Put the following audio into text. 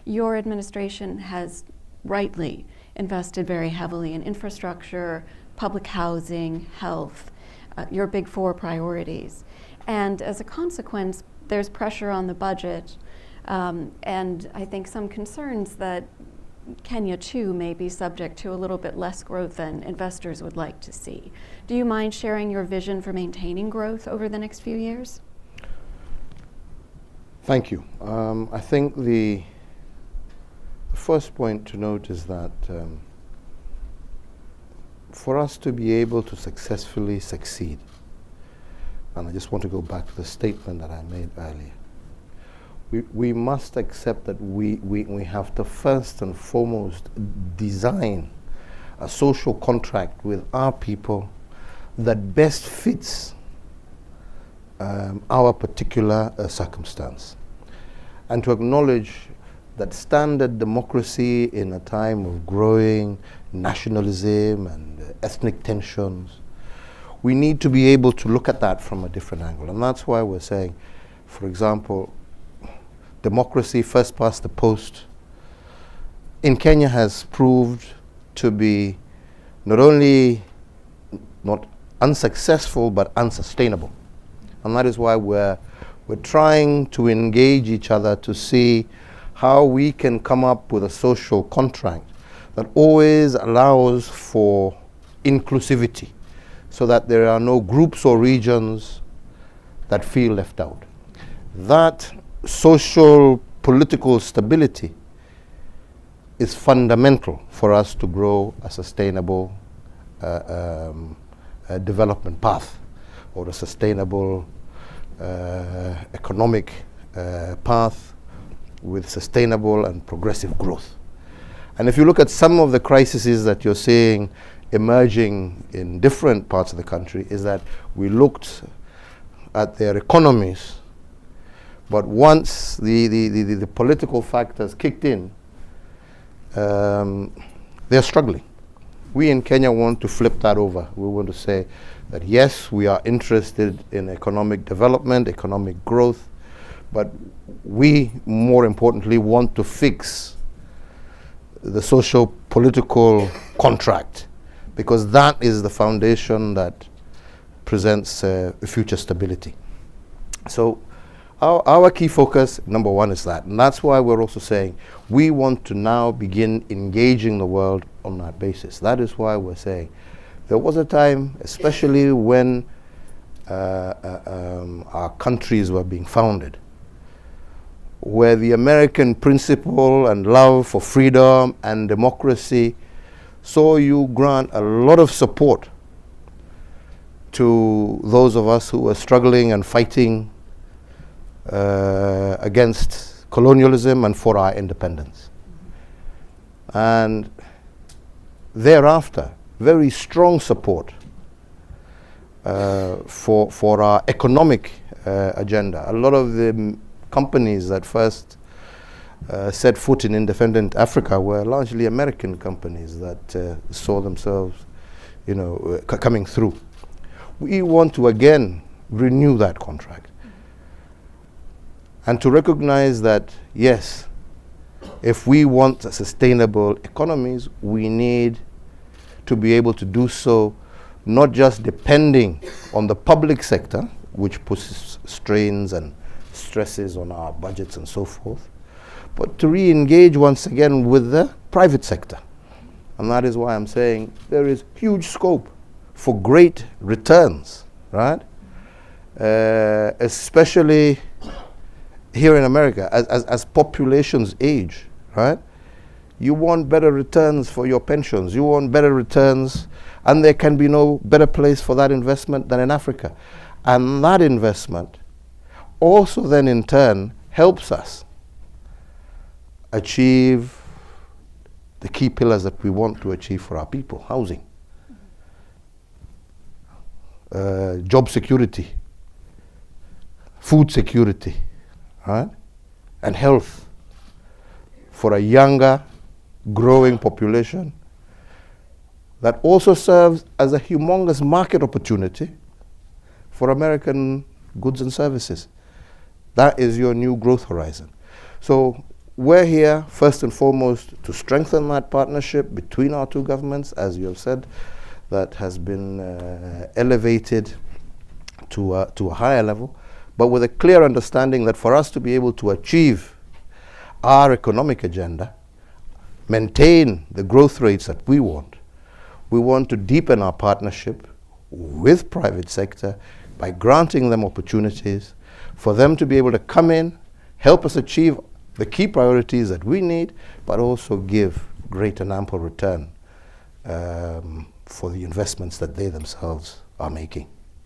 Your administration has rightly invested very heavily in infrastructure, public housing, health, your big four priorities. And as a consequence, there's pressure on the budget, and I think some concerns that Kenya too may be subject to a little bit less growth than investors would like to see. Do you mind sharing your vision for maintaining growth over the next few years? Thank you. I think the first point to note is that for us to be able to successfully succeed, and I just want to go back to the statement that I made earlier, we must accept that we have to first and foremost design a social contract with our people that best fits our particular circumstance, and to acknowledge that standard democracy in a time of growing nationalism and ethnic tensions, we need to be able to look at that from a different angle. And that's why we're saying, for example, democracy first past the post in Kenya has proved to be not only not unsuccessful but unsustainable. And that is why we're trying to engage each other to see how we can come up with a social contract that always allows for inclusivity, so that there are no groups or regions that feel left out. That social political stability is fundamental for us to grow a sustainable development path, or a sustainable economic path with sustainable and progressive growth. And if you look at some of the crises that you're seeing emerging in different parts of the country, is that we looked at their economies, but once the political factors kicked in, they're struggling. We in Kenya want to flip that over. We want to say that yes, we are interested in economic development, economic growth, but we, more importantly, want to fix the social political contract, because that is the foundation that presents future stability. So our key focus, number one, is that. And that's why we're also saying we want to now begin engaging the world on that basis. That is why we're saying there was a time, especially when our countries were being founded, where the American principle and love for freedom and democracy saw you grant a lot of support to those of us who were struggling and fighting against colonialism and for our independence. And thereafter, very strong support for our economic agenda. A lot of the companies that first set foot in independent Africa were largely American companies that saw themselves, coming through. We want to again renew that contract, and to recognize that, yes, if we want sustainable economies, we need to be able to do so, not just depending on the public sector, which puts strains and stresses on our budgets and so forth, but to re-engage once again with the private sector. And that is why I'm saying there is huge scope for great returns, right? Especially here in America, as populations age, right? You want better returns for your pensions. You want better returns, and there can be no better place for that investment than in Africa. And that investment also then in turn helps us achieve the key pillars that we want to achieve for our people: housing, job security, food security, right? And health for a younger, growing population that also serves as a humongous market opportunity for American goods and services. That is your new growth horizon. So we're here, first and foremost, to strengthen that partnership between our two governments, as you have said, that has been elevated to a higher level, but with a clear understanding that for us to be able to achieve our economic agenda, maintain the growth rates that we want to deepen our partnership with private sector by granting them opportunities for them to be able to come in, help us achieve the key priorities that we need, but also give great and ample return for the investments that they themselves are making.